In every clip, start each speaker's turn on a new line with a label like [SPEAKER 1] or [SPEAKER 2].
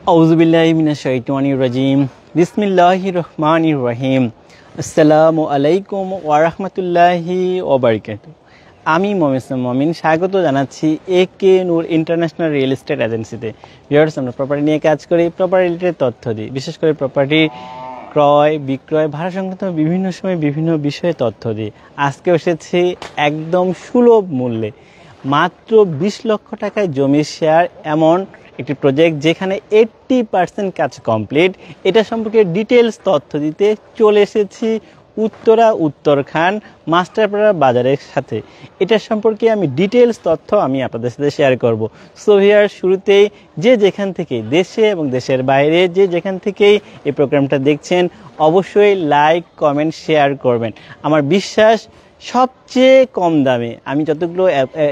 [SPEAKER 1] আউযুবিল্লাহি মিনাশ শাইতানির রাজিম। বিসমিল্লাহির রহমানির রহিম। আসসালামু আলাইকুম ওয়া রাহমাতুল্লাহি ওয়া বারাকাতুহু। আমি মমিন স্বাগত জানাচ্ছি একে নূর ইন্টারন্যাশনাল রিয়েল এস্টেট এজেন্সিতে। ভিউয়ার্স, আমরা প্রপার্টি নিয়ে কাজ করি, প্রপার্টি রিলেটেড তথ্য দিই, বিশেষ করে প্রপার্টি ক্রয় বিক্রয় ভাড়া সংক্রান্ত বিভিন্ন সময় বিভিন্ন বিষয়ে তথ্য দিই। আজকে এসেছি একদম সুলভ মূল্যে, মাত্র 20 লক্ষ টাকায় জমির শেয়ার, এমন একটি প্রজেক্ট যেখানে 80% কাজ কমপ্লিট। এটা সম্পর্কে ডিটেলস তথ্য দিতে চলে এসেছি উত্তরখান মাস্টারপাড়া বাজারের সাথে। এটা সম্পর্কে আমি ডিটেলস তথ্য আমি আপনাদের সাথে শেয়ার করব। সো ভিউয়ার্স, শুরুতেই যে যেখান থেকে দেশে এবং দেশের বাইরে যে যেখান থেকেই এই প্রোগ্রামটা দেখছেন, অবশ্যই লাইক কমেন্ট শেয়ার করবেন। আমার বিশ্বাস সবচেয়ে কম দামে, আমি যতগুলো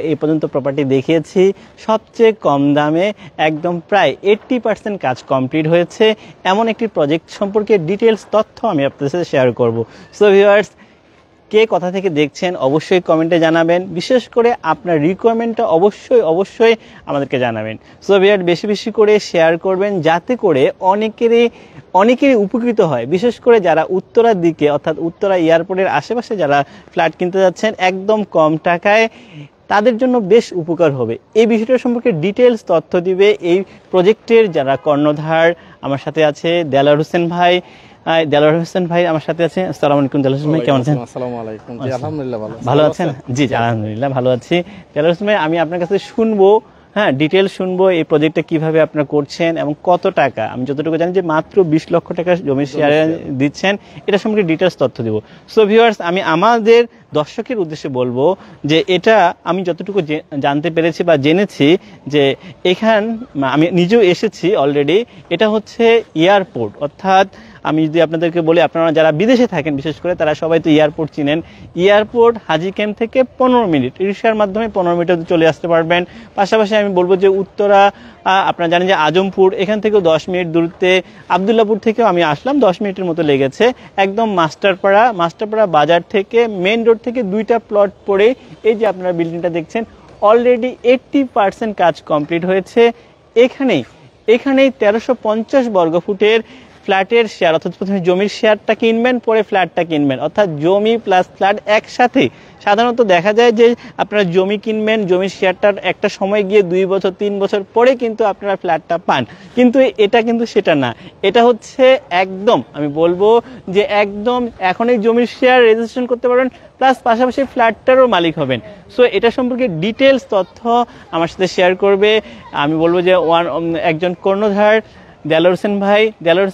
[SPEAKER 1] এই পর্যন্ত প্রপার্টি দেখিয়েছি, সবচেয়ে কম দামে একদম প্রায় 80% কাজ কমপ্লিট হয়েছে এমন একটি প্রজেক্ট সম্পর্কে ডিটেলস তথ্য আমি আপনাদের সাথে শেয়ার করব। সো ভিউয়ার্স, কে কোথা থেকে দেখছেন অবশ্যই কমেন্টে জানাবেন। বিশেষ করে আপনার রিকোয়ারমেন্টটা অবশ্যই আমাদেরকে জানাবেন। সো ভিউয়ার্স, বেশি বেশি করে শেয়ার করবেন যাতে করে অনেকেরই উপকৃত হয়। বিশেষ করে যারা উত্তরার দিকে অর্থাৎ উত্তরা এয়ারপোর্টের আশেপাশে যারা ফ্ল্যাট কিনতে যাচ্ছেন একদম কম টাকায়, তাদের জন্য বেশ উপকার হবে। এই বিষয়টা সম্পর্কে ডিটেলস তথ্য দিবে এই প্রজেক্টের যারা কর্ণধার। আমার সাথে আছে দেলোয়ার হোসেন ভাই। আমার সাথে আছে। আসসালামু আলাইকুম দেলোয়ার হোসেন ভাই, কেমন আছেন?
[SPEAKER 2] আসসালামু আলাইকুম। জি আলহামদুলিল্লাহ
[SPEAKER 1] ভালো আছেন? জি আলহামদুলিল্লাহ ভালো আছি। দেলোয়ার হোসেন ভাই, আমি আপনার কাছে শুনবো, ডিটেলস শুনবো এই প্রজেক্টটা কিভাবে আপনারা করছেন এবং কত টাকা। আমি যতটুকু জানি যে মাত্র 20 লক্ষ টাকা জমির শেয়ারে দিচ্ছেন, এটা সম্পর্কে ডিটেলস তথ্য দিব। সো ভিউয়ার্স, আমি আমাদের দর্শকের উদ্দেশ্যে বলবো যে এটা আমি যতটুকু জানতে পেরেছি বা জেনেছি যে আমি নিজেও এসেছি অলরেডি। এটা হচ্ছে এয়ারপোর্ট, অর্থাৎ আমি যদি আপনাদেরকে বলি, আপনারা যারা বিদেশে থাকেন বিশেষ করে তারা সবাই তো এয়ারপোর্ট চিনেন। এয়ারপোর্ট হাজি ক্যাম্প থেকে 15 মিনিট, রিক্সার মাধ্যমে 15 মিনিটে চলে আসতে পারবেন। পাশাপাশি আমি বলবো যে উত্তরা, আপনারা জানেন যে আজমপুর, এখান থেকেও 10 মিনিট দূরত্বে। আবদুল্লাপুর থেকেও আমি আসলাম, 10 মিনিটের মতো লেগেছে। একদম মাস্টারপাড়া বাজার থেকে মেইন রোড থেকে 2টা প্লট পড়ে এই যে আপনারা বিল্ডিংটা দেখছেন, অলরেডি 80% কাজ কমপ্লিট হয়েছে। এখানেই 1350 বর্গফুটের ফ্ল্যাটের শেয়ার, অর্থাৎ প্রথমে জমির শেয়ারটা কিনবেন, পরে ফ্ল্যাটটা কিনবেন, অর্থাৎ জমি প্লাস ফ্ল্যাট একসাথে। সাধারণত দেখা যায় যে আপনারা জমি কিনবেন, জমির শেয়ারটার একটা সময় গিয়ে 2 বছর 3 বছর পরে কিন্তু আপনারা ফ্ল্যাটটা পান, কিন্তু এটা কিন্তু সেটা না। এটা হচ্ছে একদম, আমি বলবো যে একদম এখনই জমির শেয়ার রেজিস্ট্রেশন করতে পারবেন, প্লাস পাশাপাশি ফ্ল্যাটটারও মালিক হবেন। সো এটা সম্পর্কে ডিটেলস তথ্য আমার সাথে শেয়ার করবে। আমি বলবো যে একজন কর্ণধার দেলোয়ার হোসেন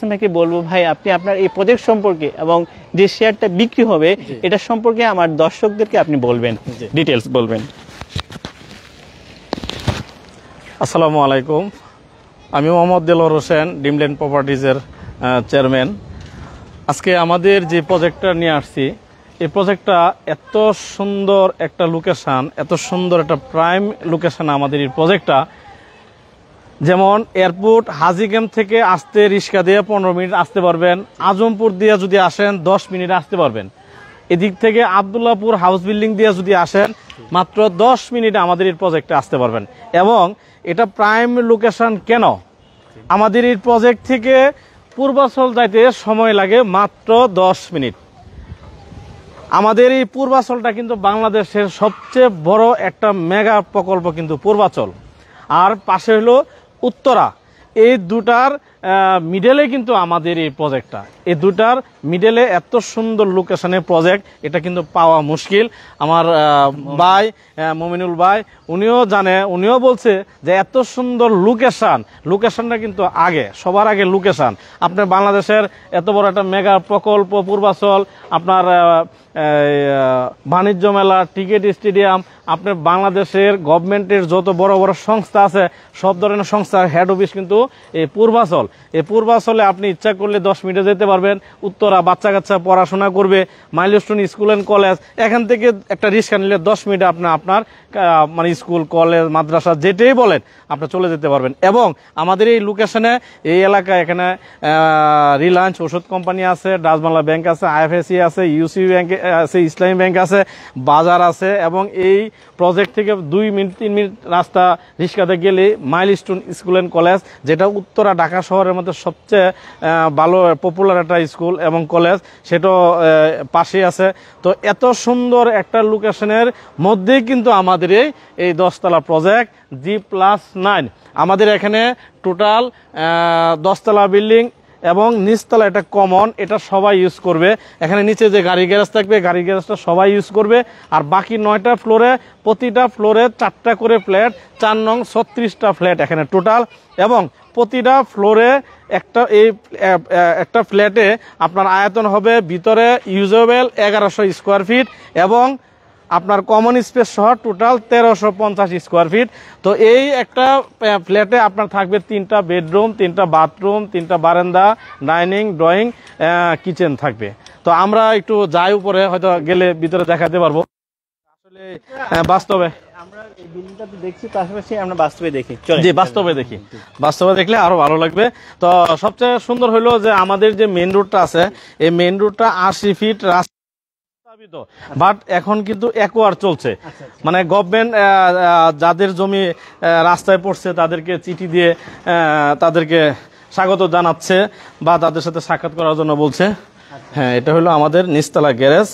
[SPEAKER 1] ভাইকে বলবো, ভাই আপনি আপনার এই প্রজেক্ট সম্পর্কে এবং যে শেয়ারটা বিক্রি হবে এটা সম্পর্কে আমার দর্শকদেরকে আপনি বলবেন, ডিটেলস বলবেন।
[SPEAKER 2] আসসালামু আলাইকুম। আমি মোহাম্মদ দেলোয়ার হোসেন, ড্রিমল্যান্ড প্রপার্টিজের চেয়ারম্যান। আজকে আমাদের যে প্রজেক্টটা নিয়ে আসছি, এই প্রজেক্টটা এত সুন্দর একটা লোকেশন, এত সুন্দর একটা প্রাইম লোকেশন আমাদের এই প্রজেক্টটা। যেমন এয়ারপোর্ট হাজি ক্যাম্প থেকে আসতে রিক্সা দিয়ে 15 মিনিট আসতে পারবেন। আজমপুর দিয়ে যদি আসেন 10 মিনিট আসতে পারবেন। এদিক থেকে আবদুল্লাপুর হাউস বিল্ডিং দিয়ে যদি আসেন মাত্র 10 মিনিটে আমাদের এই প্রজেক্টে আসতে পারবেন। এবং এটা প্রাইম লোকেশন কেন? আমাদের এই প্রজেক্ট থেকে পূর্বাচল যাইতে সময় লাগে মাত্র 10 মিনিট। আমাদের এই পূর্বাচলটা কিন্তু বাংলাদেশের সবচেয়ে বড় একটা মেগা প্রকল্প কিন্তু পূর্বাচল, আর পাশে হলো উত্তরা। এই দুটার মিডলে কিন্তু আমাদের এই প্রজেক্টটা, এই দুটার মিডলে এত সুন্দর লোকেশনের প্রজেক্ট, এটা কিন্তু পাওয়া মুশকিল। আমার ভাই মমিনুল ভাই উনিও জানে, উনিও বলছে যে এত সুন্দর লোকেশনটা কিন্তু সবার আগে লোকেশন। আপনার বাংলাদেশের এত বড় একটা মেগা প্রকল্প পূর্বাচল, আপনার বাণিজ্য মেলা, টিকেট স্টেডিয়াম, আপনার বাংলাদেশের গভর্নমেন্টের যত বড় বড় সংস্থা আছে সব ধরনের সংস্থার হেড অফিস কিন্তু এই পূর্বাচল। এই পূর্বাচলে আপনি ইচ্ছা করলে 10 মিনিটে যেতে পারবেন। উত্তরা বাচ্চা কাচ্চা পড়াশোনা করবে, মাইলস্টোন স্কুল অ্যান্ড কলেজ, এখান থেকে একটা রিক্সা নিলে 10 মিনিটে আপনার মানে স্কুল কলেজ মাদ্রাসা যেটাই বলেন আপনি চলে যেতে পারবেন। এবং আমাদের এই লোকেশনে, এই এলাকায় এখানে রিলায়েন্স ওষুধ কোম্পানি আছে, ডাচ বাংলা ব্যাংক আছে, IFSC আছে, ইউসি ব্যাংক আছে, ইসলামী ব্যাংক আছে, বাজার আছে, এবং এই প্রজেক্ট থেকে 2 মিনিট 3 মিনিট রাস্তা রিক্সাতে গেলে মাইলস্টোন স্কুল অ্যান্ড কলেজ, যেটা উত্তরা ঢাকা শহরের মধ্যে সবচেয়ে ভালো পপুলার একটা স্কুল এবং কলেজ, সেটাও পাশেই আছে। তো এত সুন্দর একটা লোকেশনের মধ্যেই কিন্তু আমাদের এই 10তলা প্রজেক্ট G+9। আমাদের এখানে টোটাল 10তলা বিল্ডিং এবং নিচতলা এটা কমন, এটা সবাই ইউজ করবে। এখানে নিচে যে গাড়ি গ্যারেজ থাকবে, গাড়ি গ্যারেজটা সবাই ইউজ করবে। আর বাকি 9টা ফ্লোরে, প্রতিটা ফ্লোরে 4টা করে ফ্ল্যাট, 4 নং 36টা ফ্ল্যাট এখানে টোটাল। এবং প্রতিটা ফ্লোরে একটা ফ্ল্যাটে আপনার আয়তন হবে ভিতরে ইউজেবল 1100 স্কোয়ার ফিট এবং আপনার কমন স্পেস সহ টোটাল 1350 স্কোয়ার ফিট। তো এই একটা ফ্ল্যাটে আপনার থাকবে 3টা বেডরুম, 3টা বাথরুম, 3টা বারান্দা, ডাইনিং, ড্রয়িং, কিচেন থাকবে। তো আমরা একটু যাই উপরে, হয়তো গেলে ভিতরে দেখাতে পারবো। আসলে বাস্তবে
[SPEAKER 1] আমরা এই বিল্ডিংটাতে দেখছি, পাশাপাশি আমরা বাস্তবে দেখি।
[SPEAKER 2] জি, বাস্তবে দেখি, বাস্তবে দেখলে আরো ভালো লাগবে। তো সবচেয়ে সুন্দর হলো যে আমাদের যে মেইন রোডটা আছে, এই মেইন রোডটা 80 ফিট রাস্তা, বাট এখন কিন্তু একোয়ার চলছে। মানে গভর্নমেন্ট যাদের জমি রাস্তায় পড়ছে তাদেরকে চিঠি দিয়ে তাদেরকে স্বাগত জানাচ্ছে বা তাদের সাথে সাক্ষাৎ করার জন্য বলছে। হ্যাঁ, এটা হলো আমাদের নিচতলা গ্যারেজ।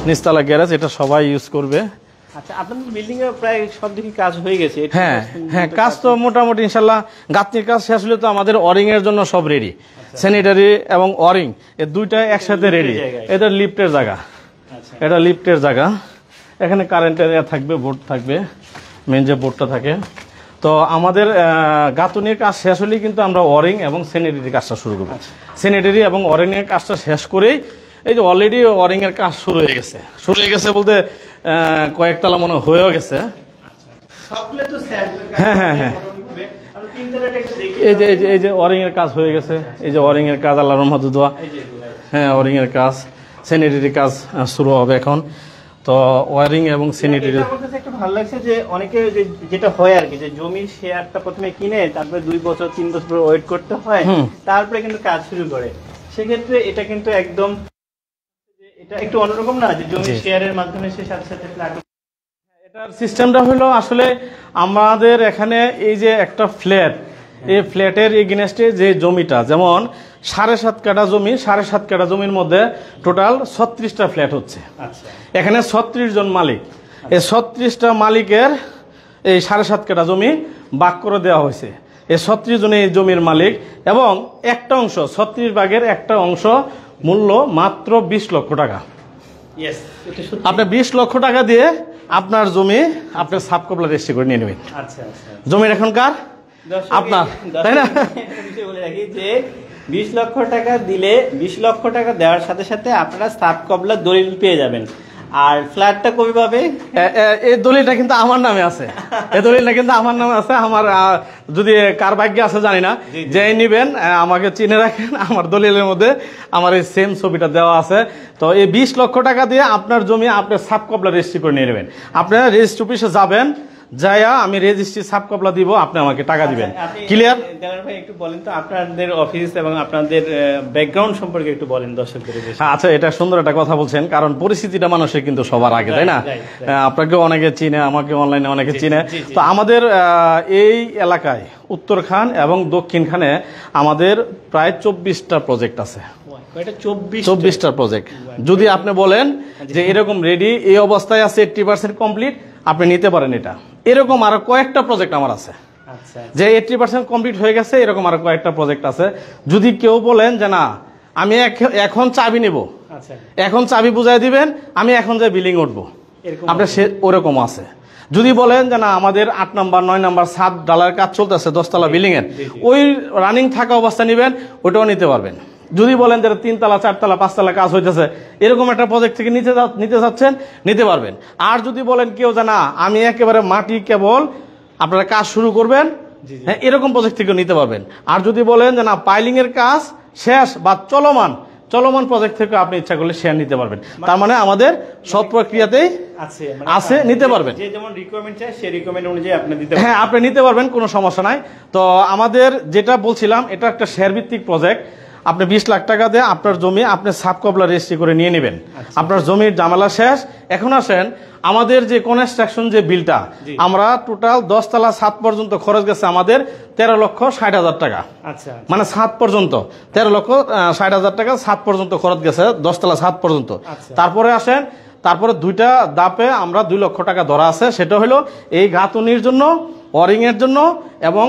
[SPEAKER 2] নিচতলা গ্যারেজ এটা সবাই ইউজ করবে।
[SPEAKER 1] আচ্ছা, আপনাদের বিল্ডিং এ প্রায় সব দিকে কাজ হয়ে গেছে?
[SPEAKER 2] হ্যাঁ হ্যাঁ, কাজ তো মোটামুটি ইনশাল্লাহ গাঁথনির কাজ শেষ হলে তো আমাদের ওয়ারিং এর জন্য সব রেডি। স্যানিটারি এবং ওয়ারিং এই দুইটাই একসাথে রেডি। এটা লিফটের জায়গা, এটা লিফটের জায়গা। এখানে কারেন্টের থাকবে, বোর্ড থাকবে, মেন যে বোর্ডটা থাকে। তো আমাদের গাঁথনির কাজ শেষ হলেই কিন্তু আমরা ওয়ারিং এবং স্যানিটারি কাজটা শুরু করবো। স্যানিটারি এবং ওয়ারিং এর কাজটা শেষ করেই এই যে অলরেডি ওয়ারিং এর কাজ শুরু হয়ে গেছে। শুরু হয়ে গেছে বলতে কয়েকতলা মনে হয়েও গেছে। হ্যাঁ হ্যাঁ হ্যাঁ, এই যে ওয়ারিং এর কাজ হয়ে গেছে। এই যে ওয়ারিং এর কাজ, আল্লাহর রহমতে দোয়া। হ্যাঁ, ওয়ারিং এর কাজ, স্যানিটারি কাজ শুরু হবে এখন। তো ওয়ারিং এবং স্যানিটারি
[SPEAKER 1] একটু ভালো লাগছে যে অনেকে যেটা হয় আর কি, যে জমির শেয়ারটা প্রথমে কিনে তারপরে 2 বছর 3 বছর ওয়েট করতে হয়, তারপরে কিন্তু কাজ শুরু করে। সেক্ষেত্রে এটা কিন্তু একদম, এটা একটু অন্যরকম না, যে জমির শেয়ারের মাধ্যমে সে সাথে সাথে ফ্ল্যাট।
[SPEAKER 2] এটার সিস্টেমটা হলো আসলে আমাদের এখানে এই যে একটা ফ্ল্যাট, এই ফ্ল্যাটের এগেইনস্টে যে জমিটা, যেমন 7.5 কাঠা জমি, 7.5 কাঠা জমির মধ্যে টোটাল 36টা ফ্ল্যাট হচ্ছে। এখানে 36 জন মালিক। এই 36টা মালিকের এই 7.5 কাঠা জমি ভাগ করে দেওয়া হয়েছে। এই 36 জনের এই জমির মালিক, এবং একটা অংশ 36 ভাগের একটা অংশ মূল্য মাত্র 20 লক্ষ টাকা। আপনি 20 লক্ষ টাকা দিয়ে আপনার জমি আপনি সাব কবলা রেজিস্ট্রি করে নিয়ে নেবেন। জমির এখনকার আপনার, তাই না?
[SPEAKER 1] বলে রাখি যে 20 লক্ষ টাকা দিলে, 20 লক্ষ টাকা দেওয়ার সাথে সাথে আপনারা সাব কবলা দলিল পেয়ে যাবেন। আর ফ্ল্যাটটা কবে পাবে?
[SPEAKER 2] এই দলিলটা কিন্তু আমার নামে আছে। এই দলিলটা কিন্তু আমার নামে আছে। আমার যদি কার ভাগ্যে আছে জানি না, যে নিবেন আমাকে চিনে রাখেন। আমার দলিলের মধ্যে আমার এই সেম ছবিটা দেওয়া আছে। তো এই 20 লক্ষ টাকা দিয়ে আপনার জমি আপনি সাব কবলা রেজিস্ট্রি করে নিয়ে নেবেন। আপনারা রেজিস্ট্রি অফিসে যাবেন, যাইয়া আমি রেজিস্ট্রি সাব কবলা দিব, আপনি আমাকে টাকা দিবেন। ক্লিয়ার?
[SPEAKER 1] দেওয়ার ভাই একটু বলেন তো আপনাদের অফিস এবং আপনাদের ব্যাকগ্রাউন্ড সম্পর্কে একটু বলেন দর্শকদের।
[SPEAKER 2] আচ্ছা, এটা সুন্দর একটা কথা বলছেন, কারণ পরিস্থিতিটা মানুষের কিন্তু সবার আগে, তাই না? আপনাকেও অনেকে চিনে, আমাকে অনলাইনে অনেকে চিনে। তো আমাদের এই এলাকায় উত্তরখান এবং দক্ষিণখানে আমাদের প্রায় 24টা প্রজেক্ট আছে। 24টা প্রজেক্ট। যদি আপনি বলেন যে এরকম রেডি, এই অবস্থায় আছে, 80% কমপ্লিট, আপনি নিতে পারেন। এটা এরকম আরো কয়েকটা প্রজেক্ট আমার আছে যে 80% কমপ্লিট হয়ে গেছে। এরকম আরো কয়েকটা প্রজেক্ট আছে। যদি কেউ বলেন যে না আমি এখন চাবি নিব, এখন চাবি বুঝাই দিবেন, আমি এখন যে বিলিং উঠবো, আপনার সে ওরকম আছে। যদি বলেন যে না আমাদের 8 নাম্বার 9 নাম্বার 7 ডালার কাজ চলতেছে 10তলা বিল্ডিং এর, ওই রানিং থাকা অবস্থা নিবেন, ওটাও নিতে পারবেন। যদি বলেন যে 3 তলা 4 তলা 5 তলা কাজ হইতেছে, এরকম একটা প্রজেক্ট থেকে নিতে যাচ্ছেন, নিতে পারবেন। আর যদি বলেন কেউ যে না আমি একেবারে মাটি কেবল আপনারা কাজ শুরু করবেন, হ্যাঁ, এরকম প্রজেক্ট থেকে নিতে পারবেন। আর যদি বলেন যে না পাইলিং এর কাজ শেষ বা চলমান প্রজেক্ট থেকে আপনি ইচ্ছা করলে শেয়ার নিতে পারবেন। তার মানে আমাদের সব প্রক্রিয়াতেই আছে, নিতে পারবেন।
[SPEAKER 1] যে যেমন রিকোয়ারমেন্ট চাই সেই রিকোয়ারমেন্ট অনুযায়ী আপনি দিতে পারবেন।
[SPEAKER 2] হ্যাঁ, আপনি নিতে পারবেন, কোনো সমস্যা নাই। তো আমাদের যেটা বলছিলাম, এটা একটা শেয়ার ভিত্তিক প্রজেক্ট। আপনি 20 লাখ টাকা দিয়ে আপনার জমি আপনি সাব কবলা রেজিস্ট্রি করে নিয়ে নেবেন। আপনার জমির ঝামেলা শেষ। এখন আসেন আমাদের যে কনস্ট্রাকশন যে বিলটা, আমরা টোটাল 10 তলা ছাদ পর্যন্ত খরচ গেছে আমাদের 13,60,000 টাকা।
[SPEAKER 1] আচ্ছা,
[SPEAKER 2] মানে ছাদ পর্যন্ত 13,60,000 টাকা ছাদ পর্যন্ত খরচ গেছে, 10 তলা ছাদ পর্যন্ত। তারপরে আসেন, তারপরে দুইটা ধাপে আমরা 2 লক্ষ টাকা ধরা আছে। সেটা হলো এই গাঁথনির জন্য, ওয়ারিং এর জন্য, এবং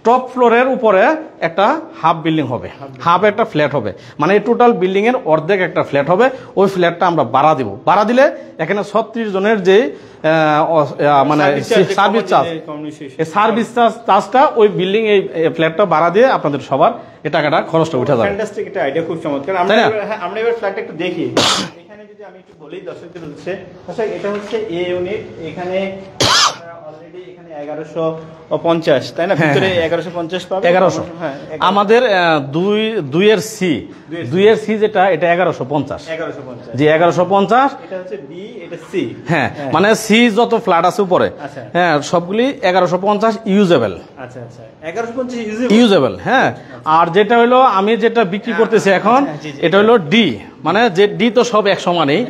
[SPEAKER 2] টপ ফ্লোরের উপরে একটা হাফ বিল্ডিং হবে, হাফ একটা ফ্ল্যাট হবে। মানে এই টোটাল বিল্ডিং এর অর্ধেক একটা ফ্ল্যাট হবে। ওই ফ্ল্যাটটা আমরা ভাড়া দিব। ভাড়া দিলে এখানে 36 জনের যে মানে সার্ভিস চার্জ, এই সার্ভিস চার্জটা ওই বিল্ডিং এই ফ্ল্যাটটা ভাড়া দিয়ে আপনাদের সবার এই টাকাটা খরচটা উঠে যাবে।
[SPEAKER 1] ফ্যান্টাস্টিক, এটা আইডিয়া খুব চমৎকার। আমরা এবার ফ্ল্যাটটা একটু দেখি। এখানে যদি আমি একটু বলি দর্শকদের হচ্ছে, এটা হচ্ছে এ ইউনিট। এখানে অলরেডি এখানে 1150, তাই না? ভিতরে 1150 পাবে।
[SPEAKER 2] 1100 আমাদের 2 এর সি যেটা, এটা 1150। জি 1150।
[SPEAKER 1] এটা হচ্ছে বি, এটা সি।
[SPEAKER 2] হ্যাঁ, মানে সি যত ফ্ল্যাট আছে উপরে, হ্যাঁ সবগুলি 1150 ইউজেবল।
[SPEAKER 1] আচ্ছা আচ্ছা, 1150
[SPEAKER 2] ইউজেবল। হ্যাঁ, আর যেটা হলো আমি যেটা বিক্রি করতেছি এখন, এটা হলো ডি। মানে যে ডি তো সব এক সমানই,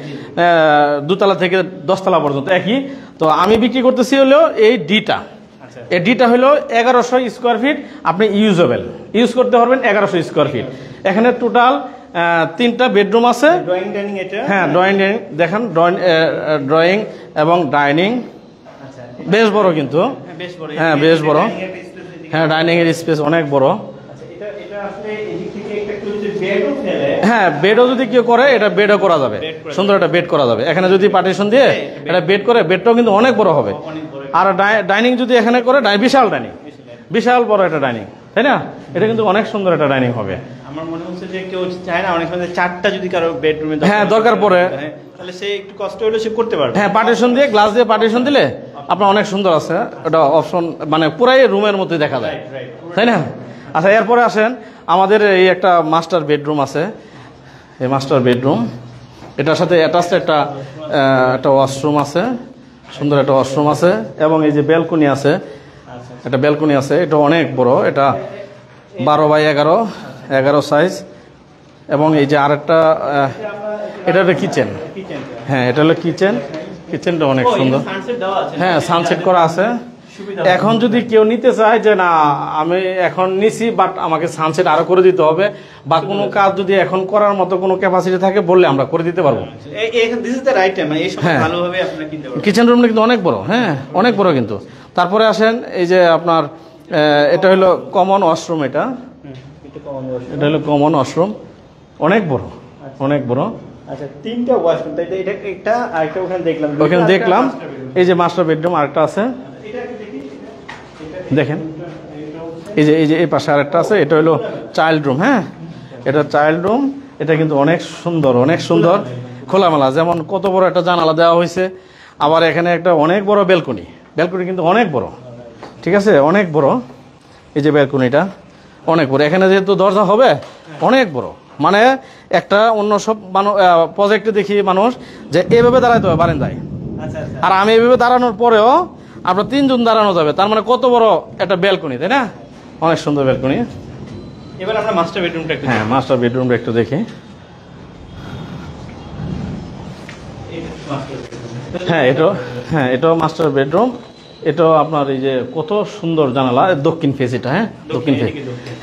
[SPEAKER 2] 2 তলা থেকে 10 তলা পর্যন্ত একই। তো আমি বিক্রি করতেছি হলো এই ডিটা। এই ডিটা হলো 1100 স্কোয়ার ফিট। আপনি ইউজেবল ইউজ করতে পারবেন 1100 স্কোয়ার ফিট। এখানে টোটাল 3টা বেডরুম আছে।
[SPEAKER 1] ড্রয়িং ডাইনিং এটা।
[SPEAKER 2] হ্যাঁ, ড্রয়িং দেখেন, ড্রয়িং এবং ডাইনিং বেশ বড় কিন্তু। হ্যাঁ বেশ বড়। হ্যাঁ, ডাইনিং এর স্পেস অনেক বড়। হ্যাঁ, বেডও যদি কেউ করে, এটা বেডও করা যাবে, সুন্দর একটা বেড করা যাবে। এখানে যদি পার্টিশন দিয়ে এটা বেড করে, বেডটাও কিন্তু অনেক বড় হবে। আর ডাইনিং যদি এখানে করে, বিশাল ডাইনিং, বিশাল বড় একটা ডাইনিং, তাই না? এটা কিন্তু অনেক সুন্দর একটা ডাইনিং হবে।
[SPEAKER 1] আমার মনে হচ্ছে যে কেউ চায় না অনেক সময় 4টা যদি কারো বেডরুমে
[SPEAKER 2] হ্যাঁ দরকার পড়ে,
[SPEAKER 1] তাহলে সে একটু কষ্ট হলেও সে করতে পারবে।
[SPEAKER 2] হ্যাঁ, পার্টিশন দিয়ে, গ্লাস দিয়ে পার্টিশন দিলে আপনার অনেক সুন্দর আছে। এটা অপশন, মানে পুরাই রুমের মধ্যে দেখা যায়, তাই না? আচ্ছা, এরপরে আসেন আমাদের এই একটা মাস্টার বেডরুম আছে। এই মাস্টার বেডরুম, এটার সাথে অ্যাটাচড একটা ওয়াশরুম আছে, সুন্দর একটা ওয়াশরুম আছে, এবং এই যে ব্যালকনি আছে, একটা ব্যালকনি আছে। এটা অনেক বড়, এটা 12x11 সাইজ। এবং এই যে আরেকটা, এটা হলো কিচেন। হ্যাঁ, এটা হলো কিচেন। কিচেনটা অনেক সুন্দর। হ্যাঁ, সানসেট করা আছে। এখন যদি কেউ নিতে চায় যে না আমি এখন নিছি, বাট আমাকে সানসেট আরো করে দিতে হবে, বা কোনো কাজ যদি এখন করার মতো কোনো ক্যাপাসিটি থাকে, বললে আমরা করে দিতে পারবো। কিচেন রুমটা কিন্তু অনেক বড়। হ্যাঁ, অনেক বড় কিন্তু। তারপরে আসেন এই যে আপনার, এটা হলো কমন ওয়াশরুম। এটা হলো কমন ওয়াশরুম, অনেক বড়, অনেক বড়।
[SPEAKER 1] আচ্ছা, 3টা ওয়াশরুম, তাই এটা একটা আরেকটা ওখানে দেখলাম।
[SPEAKER 2] ওখানে দেখলাম এই যে মাস্টার বেডরুম আরেকটা আছে, দেখেন। এই যে এই পাশে আরেকটা আছে, এটা হলো চাইল্ড রুম। হ্যাঁ, এটা চাইল্ড রুম। এটা কিন্তু অনেক সুন্দর, অনেক সুন্দর, খোলামেলা। যেমন কত বড় একটা জানালা দেওয়া হয়েছে। আবার এখানে একটা অনেক বড় ব্যালকনি। ব্যালকনি কিন্তু অনেক বড়, ঠিক আছে, অনেক বড়। এই যে ব্যালকনিটা অনেক বড়। এখানে যেহেতু দরজা হবে, অনেক বড়। মানে একটা অন্য সব প্রজেক্টে দেখি মানুষ যে এভাবে দাঁড়াইতে হবে বারান্দায়, আর আমি এভাবে দাঁড়ানোর পরেও আপনার 3 জন দাঁড়ানো যাবে। তার মানে কত বড় একটা ব্যালকনি, তাই না? অনেক সুন্দর ব্যালকনি।
[SPEAKER 1] এবার আমরা মাস্টার বেডরুমটা একটু,
[SPEAKER 2] হ্যাঁ মাস্টার বেডরুমটা একটু দেখি। হ্যাঁ, এটাও মাস্টার বেডরুম। এটাও আপনার এই যে কত সুন্দর জানালা, দক্ষিণ ফেস এটা। হ্যাঁ, দক্ষিণ ফেস।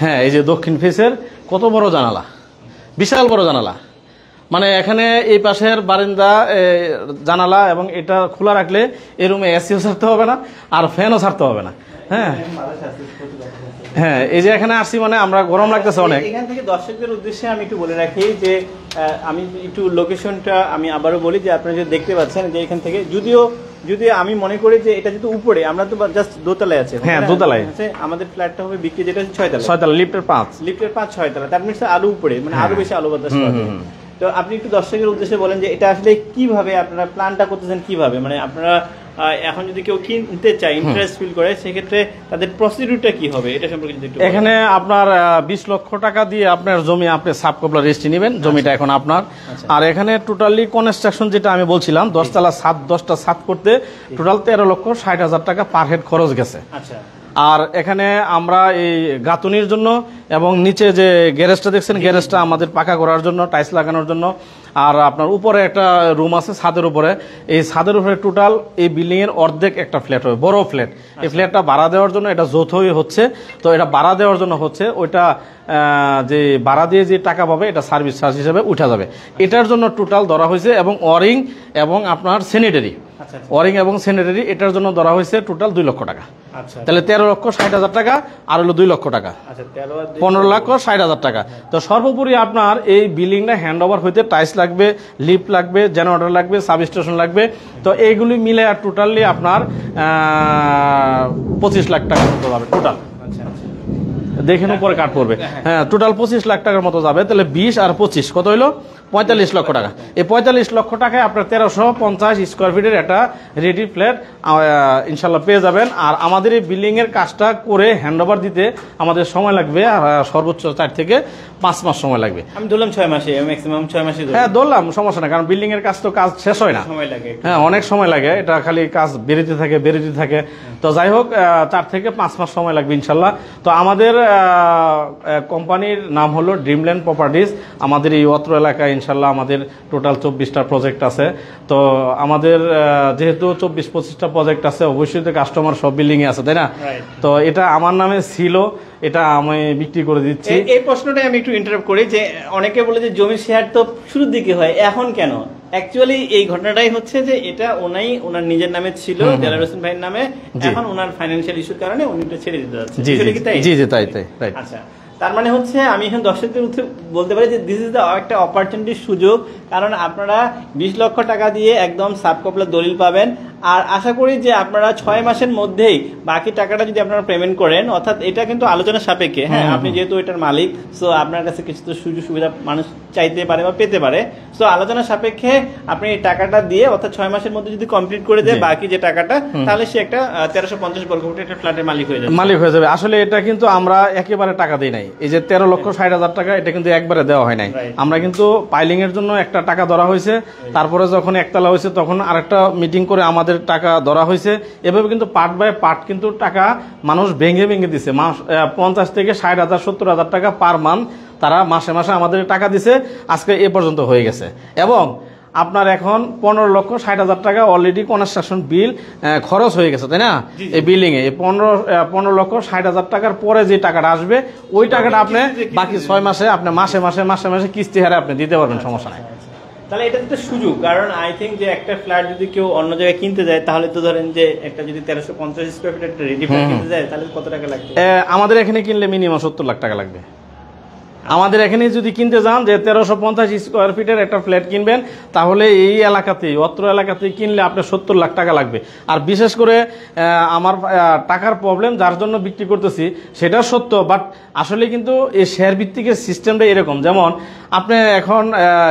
[SPEAKER 2] হ্যাঁ, এই যে দক্ষিণ ফেসের কত বড় জানালা, বিশাল বড় জানালা। মানে এখানে এই পাশের বারান্দা, জানালা, এবং এটা খোলা রাখলে এই রুমে এসিও ছাড়তে হবে না, আর ফ্যানও ছাড়তে হবে না। হ্যাঁ হ্যাঁ, এই যে এখানে আসছি, মানে আমরা গরম লাগতেছে অনেক।
[SPEAKER 1] এখান থেকে দর্শকদের উদ্দেশ্যে আমি একটু বলে রাখি যে আমি একটু লোকেশনটা আমি আবারও বলি, যে আপনারা যদি দেখতে পাচ্ছেন যে এখান থেকে, যদি আমি মনে করি যে এটা যেহেতু উপরে, আমরা তো জাস্ট দোতলায় আছে।
[SPEAKER 2] হ্যাঁ, দোতলায়
[SPEAKER 1] আছে। আমাদের ফ্ল্যাটটা হবে বিক্রি, যেটা 6 তলা।
[SPEAKER 2] 6 তলা, লিফটের 5,
[SPEAKER 1] 6 তলা। তার মানে আলো উপরে, মানে আরো বেশি আলো বাতাস পাবে। তো আপনি একটু দর্শকের উদ্দেশ্যে বলেন যে এটা আসলে কিভাবে আপনারা প্ল্যানটা করতেছেন, কিভাবে, মানে আপনারা এখন যদি কেউ কিনতে চায়, ইন্টারেস্ট ফিল করে, সেক্ষেত্রে তাদের প্রসিডিউরটা কি হবে, এটা সম্পর্কে একটু।
[SPEAKER 2] এখানে আপনার 20 লক্ষ টাকা দিয়ে আপনার জমি, আপনি সাব কবলা রেজিস্ট্রি নেবেন, জমিটা এখন আপনার। আর এখানে টোটালি কনস্ট্রাকশন যেটা আমি বলছিলাম, 10 তলা ছাদ, 10টা ছাদ করতে টোটাল 13,60,000 টাকা পার হেড খরচ গেছে।
[SPEAKER 1] আচ্ছা।
[SPEAKER 2] আর এখানে আমরা এই গাঁথুনির জন্য এবং নিচে যে গ্যারেজটা দেখছেন, গ্যারেজটা আমাদের পাকা করার জন্য, টাইলস লাগানোর জন্য। আর আপনার উপরে একটা রুম আছে ছাদের উপরে, এই ছাদের উপরে টোটাল এই বিল্ডিং এর অর্ধেক একটা ফ্ল্যাট হবে, বড় ফ্ল্যাট। এই ফ্ল্যাটটা ভাড়া দেওয়ার জন্য, এটা যৌথই হচ্ছে, তো এটা ভাড়া দেওয়ার জন্য হচ্ছে, ওইটা যে ভাড়া দিয়ে যে টাকা পাবে এটা সার্ভিস চার্জ হিসেবে উঠা যাবে, এটার জন্য টোটাল ধরা হয়েছে। এবং ওয়ারিং এবং আপনার স্যানিটারি, ওয়ারিং এবং স্যানিটারি এটার জন্য ধরা হয়েছে টোটাল 2 লক্ষ টাকা। তাহলে 13,60,000 টাকা আর হলো 2 লক্ষ টাকা, 15,60,000 টাকা। তো সর্বোপরি আপনার এই বিল্ডিংটা হ্যান্ড ওভার হইতে টাইলস লাগবে, লিফট লাগবে, জেনারেটর লাগবে, সাব স্টেশন লাগবে। তো এইগুলি মিলে আর টোটালি আপনার 25 লাখ টাকার মতো যাবে টোটাল। দেখেন উপরে কাট পড়বে, হ্যাঁ টোটাল 25 লাখ টাকার মতো যাবে। তাহলে 20 আর 25 কত হইলো? 45 লক্ষ টাকা। এই 45 লক্ষ টাকায় আপনার 1350 স্কোয়ার ফিটের একটা রেডি ফ্ল্যাট ইনশাল্লাহ পেয়ে যাবেন। আর আমাদের এই বিল্ডিং এর কাজটা করে হ্যান্ড ওভার দিতে আমাদের সময় লাগবে সর্বোচ্চ 4 থেকে 5 মাস সময় লাগবে।
[SPEAKER 1] আমি ধরলাম 6 মাসে, ম্যাক্সিমাম 6 মাসে।
[SPEAKER 2] হ্যাঁ ধরলাম, সমস্যা না, কারণ বিল্ডিং এর কাজ তো কাজ শেষ হয় না,
[SPEAKER 1] সময় লাগে,
[SPEAKER 2] হ্যাঁ অনেক সময় লাগে, এটা খালি কাজ বেরোতে থাকে। তো যাই হোক 4 থেকে 5 মাস সময় লাগবে ইনশাল্লাহ। তো আমাদের কোম্পানির নাম হলো ড্রিমল্যান্ড প্রপার্টিজ। আমাদের এই অত্র এলাকায় ইনশাল্লাহ আমাদের টোটাল 24টা প্রজেক্ট আছে। তো আমাদের যেহেতু 24-25টা প্রজেক্ট আছে, অবশ্যই তো কাস্টমার সব বিল্ডিং এ আছে, তাই না? তো এটা আমার নামে ছিল, এটা আমি বিক্রি করে দিচ্ছি।
[SPEAKER 1] এই প্রশ্নটাই আমি একটু ইন্টারাপ্ট করি, যে অনেকে বলে যে জমির শেয়ার তো শুরুর দিকে হয়, এখন কেন? অ্যাকচুয়ালি এই ঘটনাটাই হচ্ছে যে এটা ওনার নিজের নামে ছিল, দেলাওয়ার হোসেন ভাইয়ের নামে, এখন ওনার ফাইন্যান্সিয়াল ইস্যুর কারণে উনি এটা ছেড়ে দিতে যাচ্ছেন।
[SPEAKER 2] জি তাই।
[SPEAKER 1] আচ্ছা, তার মানে হচ্ছে আমি এখন দর্শকদের বলতে পারি যে দিস ইজ দ্য একটা অপরচুনিটির সুযোগ, কারণ আপনারা 20 লক্ষ টাকা দিয়ে একদম সাবকপলা দলিল পাবেন। আর আশা করি যে আপনারা 6 মাসের মধ্যেই বাকি টাকাটা যদি আপনারা পেমেন্ট করেন, অর্থাৎ এটা কিন্তু আলোচনা সাপেক্ষে, হ্যাঁ আপনি যেহেতু এটার মালিক, সো আপনার কাছে কিছু তো সুযোগ সুবিধা মানুষ চাইতে পারে বা পেতে পারে, সো আলোচনা সাপেক্ষে আপনি এই টাকাটা দিয়ে, অর্থাৎ 6 মাসের মধ্যে যদি কমপ্লিট করে দেয় বাকি যে টাকাটা, তাহলে সে একটা 1350 বর্গ ফুটের একটা ফ্ল্যাটের মালিক হয়ে যাবে। আসলে এটা কিন্তু আমরা একেবারে টাকা দিই নাই, এই যে 13,60,000 টাকা এটা কিন্তু একবারে দেওয়া হয় নাই। আমরা কিন্তু পাইলিং এর জন্য একটা টাকা ধরা হয়েছে, তারপরে যখন একতলা হয়েছে তখন আরেকটা মিটিং করে আমাদের টাকা ধরা হয়েছে। এভাবে কিন্তু পার্ট বাই পার্ট কিন্তু টাকা মানুষ ভেঙে দিছে। 50 থেকে 60,000 70,000 টাকা পার মান্থ তারা মাসে আমাদের টাকা দিছে, আজকে এ পর্যন্ত হয়ে গেছে। এবং আপনার এখন 15,60,000 টাকা অলরেডি কনস্ট্রাকশন বিল খরচ হয়ে গেছে, তাই না? এই বিল্ডিং এ 15,60,000 টাকার পরে যে টাকাটা আসবে, ওই টাকাটা আপনি বাকি 6 মাসে আপনি মাসে কিস্তি হারে আপনি দিতে পারবেন, সমস্যা নাই। তাহলে এটা তো সুযোগ, কারণ আই থিঙ্ক যে একটা ফ্ল্যাট যদি কেউ অন্য জায়গায় কিনতে যায়, তাহলে তো ধরেন যে একটা যদি 1350 স্কোয়ার ফিট একটা রেডি ফ্ল্যাট কিনতে যায়, তাহলে কত টাকা লাগবে?
[SPEAKER 2] আমাদের এখানে কিনলে মিনিমাম 70 লাখ টাকা লাগবে। আমাদের এখানে যদি কিনতে যান যে 1350 স্কোয়ার ফিটের একটা ফ্ল্যাট কিনবেন, তাহলে এই এলাকাতেই, অত্র এলাকাতেই কিনলে আপনার 70 লাখ টাকা লাগবে। আর বিশেষ করে আমার টাকার প্রবলেম যার জন্য বিক্রি করতেছি সেটা সত্য, বাট আসলে কিন্তু এই শেয়ার ভিত্তিক সিস্টেমটা এরকম, যেমন আপনি এখন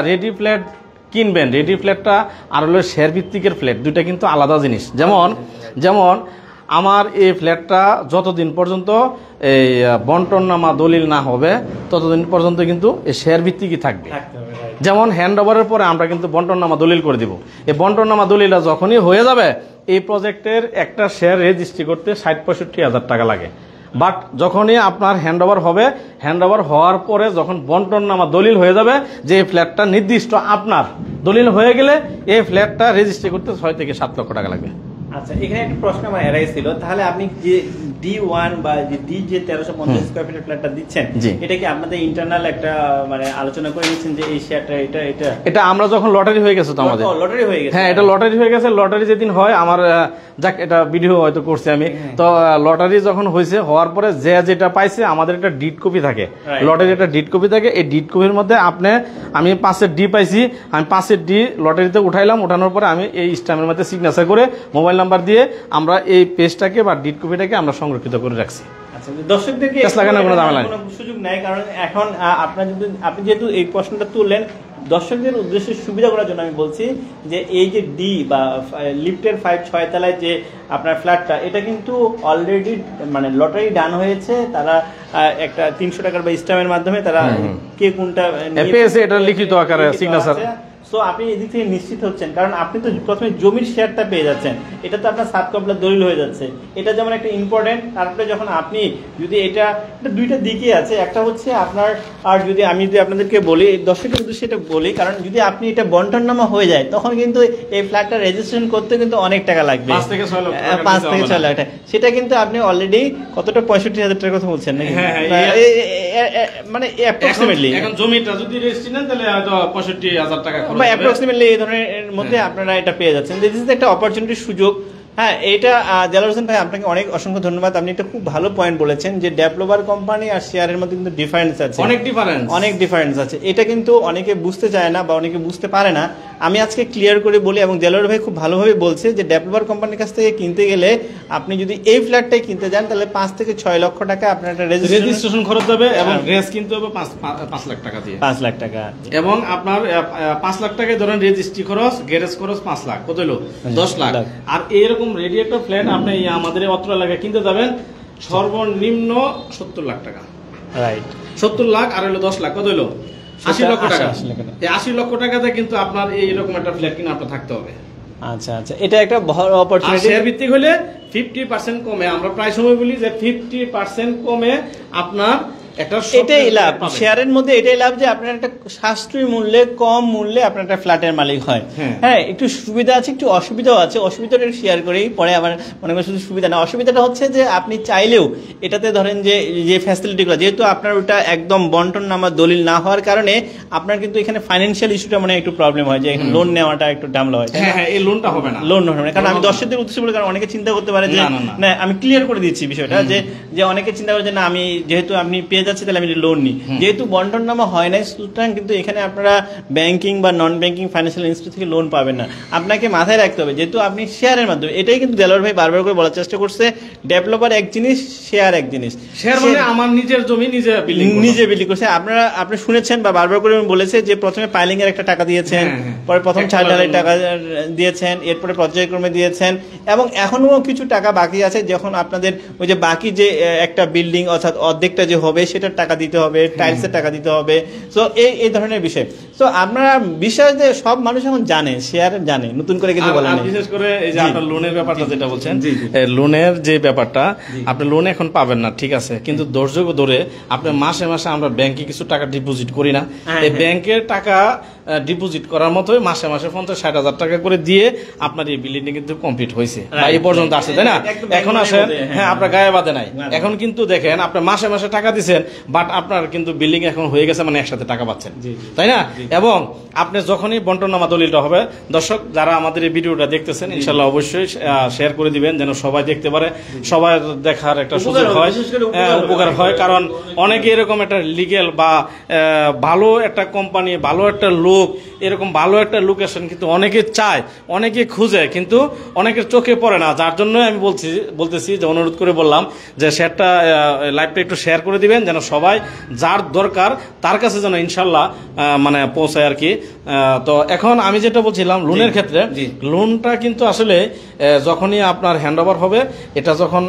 [SPEAKER 2] রেডি ফ্ল্যাট কিনবেন, রেডি ফ্ল্যাটটা আর হলো শেয়ার ভিত্তিকের ফ্ল্যাট, দুইটা কিন্তু আলাদা জিনিস। যেমন আমার এই ফ্ল্যাটটা যতদিন পর্যন্ত এই বন্টননামা দলিল না হবে ততদিন পর্যন্ত কিন্তু এই শেয়ার ভিত্তিকই থাকবে। যেমন হ্যান্ড ওভারের পরে আমরা কিন্তু বন্টননামা দলিল করে দিব। এই বন্টননামা দলিলটা যখনই হয়ে যাবে, এই প্রজেক্টের একটা শেয়ার রেজিস্ট্রি করতে 60-65 হাজার টাকা লাগে। বাট যখনই আপনার হ্যান্ড ওভার হবে, হ্যান্ড ওভার হওয়ার পরে যখন বন্টননামা দলিল হয়ে যাবে, যে এই ফ্ল্যাটটা নির্দিষ্ট আপনার দলিল হয়ে গেলে এই ফ্ল্যাটটা রেজিস্ট্রি করতে 6 থেকে 7 লক্ষ টাকা লাগবে।
[SPEAKER 1] আচ্ছা, এখানে একটা প্রশ্ন আমার এরাই ছিল, তাহলে আপনি যে D1 বা ডি যে 1350 স্কয়ার ফিটের ফ্ল্যাটটা দিচ্ছেন, এটা কি আপনাদের ইন্টারনাল একটা মানে আলোচনা করে নিচ্ছেন যে এই শেয়ারটা এটা আমরা যখন লটারি হয়ে গেছে, তো আমাদের লটারি হয়ে গেছে, হ্যাঁ এটা লটারি হয়ে গেছে। লটারি যেদিন হয় আমার যাক এটা ভিডিও হয়তো করছি আমি, তো লটারি যখন হয়েছে, হওয়ার পরে যে যেটা পাইছে আমাদের একটা ডিড কপি থাকে, লটারি একটা ডিড কপি থাকে। এই ডিড কপির মধ্যে আমি 5-এর ডি পাইছি, আমি 5-এর ডি লটারিতে উঠাইলাম, উঠানোর পরে আমি এই স্ট্যাম্পের মধ্যে সিগনেচার করে মোবাইল নাম্বার দিয়ে আমরা এই পেজটাকে বা ডিড কপিটাকে আমরা সংরক্ষিত করে রাখছি। দর্শকদেরকে লাগানোর কোনো সুযোগ নাই, কারণ এখন আপনি যেহেতু এই প্রশ্নটা তুললেন, দর্শকদের উদ্দেশ্যে সুবিধা করার জন্য আমি বলছি যে এই যে ডি বা লিফটের 5-6 তলায় যে আপনার ফ্ল্যাটটা, এটা কিন্তু অলরেডি মানে লটারি ডান হয়েছে। তারা একটা 300 টাকার বা স্ট্যাম্পের মাধ্যমে তারা কে কোনটা
[SPEAKER 2] পেয়েছে এটা লিখিত আকারে সিগনেচার।
[SPEAKER 1] সো আপনি এদিক থেকে নিশ্চিত হচ্ছেন, কারণ আপনি তো প্রথমে জমির শেয়ারটা পেয়ে যাচ্ছেন, এটা তো আপনার সাত কবলা দলিল হয়ে যাচ্ছে, এটা যেমন একটা ইম্পর্টেন্ট। তারপরে যখন আপনি যদি এটা দুইটা দিকে আছে, একটা হচ্ছে আপনার, আর যদি আমি যদি আপনাদেরকে বলি দর্শকের উদ্দেশ্যে এটা বলি, কারণ যদি আপনি এটা বন্টননামা হয়ে যায় তখন কিন্তু এই ফ্ল্যাটটা রেজিস্ট্রেশন করতে কিন্তু অনেক টাকা লাগবে,
[SPEAKER 2] 5 থেকে 6 লক্ষ টাকা,
[SPEAKER 1] 5 থেকে 6 লাখ টাকা। সেটা কিন্তু আপনি অলরেডি কতটা 65,000 টাকার কথা বলছেন নাকি? মানে অ্যাপ্রক্সিমেটলি
[SPEAKER 2] এখন জমিটা যদি রেজিস্ট্রি নেন তাহলে হয়তো 65,000 টাকা খরচ
[SPEAKER 1] বা
[SPEAKER 2] হবে।
[SPEAKER 1] অ্যাপ্রক্সিমেটলি এই ধরনের মধ্যে আপনারা এটা পেয়ে যাচ্ছেন। দিস ইজ একটা অপরচুনিটির সুযোগ। হ্যাঁ, এটা দেলোয়ার হোসেন ভাই আপনাকে অনেক অসংখ্য ধন্যবাদ। আপনি একটা খুব ভালো পয়েন্ট বলেছেন যে ডেভেলপার কোম্পানি আর শেয়ারের মধ্যে কিন্তু ডিফারেন্স আছে, অনেক ডিফারেন্স আছে। এটা কিন্তু অনেকে বুঝতে চায় না বা অনেকে বুঝতে পারে না। আমি আজকে ক্লিয়ার করে বলি, এবং দেলোয়ার ভাই খুব ভালোভাবে বলছে যে ডেভেলপার কোম্পানির কাছ থেকে কিনতে গেলে আপনি যদি এই ফ্ল্যাটটাই কিনতে যান তাহলে 5 থেকে 6 লক্ষ টাকা আপনার একটা
[SPEAKER 2] রেজিস্ট্রেশন খরচ যাবে, এবং গ্রেস কিনতে হবে 5 লাখ টাকা দিয়ে,
[SPEAKER 1] 5 লাখ টাকা, এবং
[SPEAKER 2] আপনার 5 লাখ টাকায় ধরেন রেজিস্ট্রি খরচ, গ্যারেজ খরচ 5 লাখ, কত হলো 10 লাখ। আর এইরকম রেডি একটা ফ্ল্যাট আপনি আমাদের অত্র এলাকায় কিনতে যাবেন সর্বনিম্ন 70 লাখ টাকা, রাইট, 70 লাখ আর হলো 10 লাখ, কত হলো 80 লক্ষ টাকা। এই 80 লক্ষ টাকাতে কিন্তু আপনার এইরকম একটা ফ্ল্যাট কিনে আপনার থাকতে হবে।
[SPEAKER 1] আচ্ছা আচ্ছা, এটা একটা বড় অপরচুনিটি।
[SPEAKER 2] শেয়ার ভিত্তিক হলে 50% কমে, আমরা প্রায় সময় বলি যে 50% কমে আপনার
[SPEAKER 1] এটাই লাভ শেয়ারের মধ্যে, এটাই লাভ যে আপনার একটা সাশ্রয়ী মূল্যে, কম মূল্যে আপনার একটা ফ্ল্যাটের মালিক হয়। হ্যাঁ, একটু সুবিধা আছে, একটু অসুবিধাও আছে। অসুবিধাটা শেয়ার করেই পরে আবার মনে করেন শুধু সুবিধা না, অসুবিধাটা হচ্ছে যে আপনি চাইলেও এটাতে ধরেন যে ফ্যাসিলিটিগুলো, যেহেতু আপনার ওটা একদম বন্টন নামা দলিল না হওয়ার কারণে আপনার কিন্তু এখানে ফাইন্যান্সিয়াল ইস্যুটা মনে একটু প্রবলেম হয়, যে এখানে লোন নেওয়াটা একটু ঝামেলা হয়।
[SPEAKER 2] হ্যাঁ, এই লোনটা হবে না,
[SPEAKER 1] লোন হবে না, কারণ আমি দর্শকদের উদ্দেশ্যে বলি, কারণ অনেকে চিন্তা করতে পারে যে না, আমি ক্লিয়ার করে দিচ্ছি বিষয়টা, যে অনেকে চিন্তা করে যে না, আমি যেহেতু আপনি পেয়ে যাচ্ছি তাহলে আমি লোন, যেহেতু বন্টন নামা হয় নাই, সুতরাং কিন্তু এখানে আপনারা ব্যাংকিং বা নন ব্যাংকিং ফাইন্যান্সিয়াল ইনস্টিটিউট থেকে লোন পাবেন না। আপনাকে মাথায় রাখতে হবে, যেহেতু আপনি শেয়ারের মাধ্যমে, এটাই কিন্তু দেলোয়ার ভাই বারবার করে বলার চেষ্টা করছে, ডেভেলপার এক জিনিস, শেয়ার এক জিনিস।
[SPEAKER 2] শেয়ার মানে আমার নিজের জমি নিজে বিল্ডিং
[SPEAKER 1] করছে। আপনি শুনেছেন বা বারবার করে বলেছে যে প্রথমে পাইলিং এর একটা টাকা দিয়েছেন, পরে প্রথম 6 ঢালাই টাকা দিয়েছেন, এরপরে পর্যায়ক্রমে দিয়েছেন, এবং এখনো কিছু টাকা বাকি আছে, যখন আপনাদের ওই যে বাকি যে একটা বিল্ডিং অর্থাৎ অর্ধেকটা যে হবে সেটার টাকা দিতে হবে, টাইলসের টাকা দিতে হবে। সো এই ধরনের বিষয়। সো আপনারা বিশ্বাস যে সব মানুষ এখন জানে, শেয়ার জানে, নতুন করে কিছু বলেন।
[SPEAKER 2] বিশেষ করে এই যে আপনার লোনের ব্যাপারটা যেটা বলছেন, লোনের যে ব্যাপারটা, আপনি লোন এখন পাবেন না, ঠিক আছে, কিন্তু ধৈর্য ধরে আপনি মাসে মাসে, আমরা ব্যাংকে কিছু টাকা ডিপোজিট করি না, এই ব্যাংকের টাকা ডিপোজিট করার মতোই মাসে মাসে 50-60 হাজার টাকা করে দিয়ে আপনার এই বিল্ডিং কিন্তু কমপ্লিট হয়েছে, এই পর্যন্ত আসছে, তাই না? এখন আসেন, হ্যাঁ, আপনার গায়ে বাদে নাই। এখন কিন্তু দেখেন আপনি মাসে মাসে টাকা দিচ্ছেন, বাট আপনার কিন্তু বিল্ডিং এখন হয়ে গেছে, মানে একসাথে টাকা পাচ্ছেন, তাই না? এবং আপনি যখনই বন্টননামা দলিলটা হবে, দর্শক যারা আমাদের এই ভিডিওটা দেখতেছেন, ইনশাল্লাহ অবশ্যই শেয়ার করে দিবেন, যেন সবাই দেখতে পারে, সবাই দেখার একটা সুযোগ হয়, উপকার হয়। কারণ অনেকে এরকম একটা লিগেল বা ভালো একটা কোম্পানি, ভালো একটা লোক, এরকম ভালো একটা লোকেশন কিন্তু অনেকে চায়, অনেকে খুঁজে, কিন্তু অনেকের চোখে পড়ে না। যার জন্য আমি বলতেছি যে অনুরোধ করে বললাম যে শেয়ারটা, লাইভটা একটু শেয়ার করে দিবেন, যেন সবাই যার দরকার তার কাছে যেন ইনশাল্লাহ মানে পৌঁছায় আর কি। তো এখন আমি যেটা বলছিলাম লোনের ক্ষেত্রে, লোনটা কিন্তু আসলে যখনই আপনার হ্যান্ড ওভার হবে, এটা যখন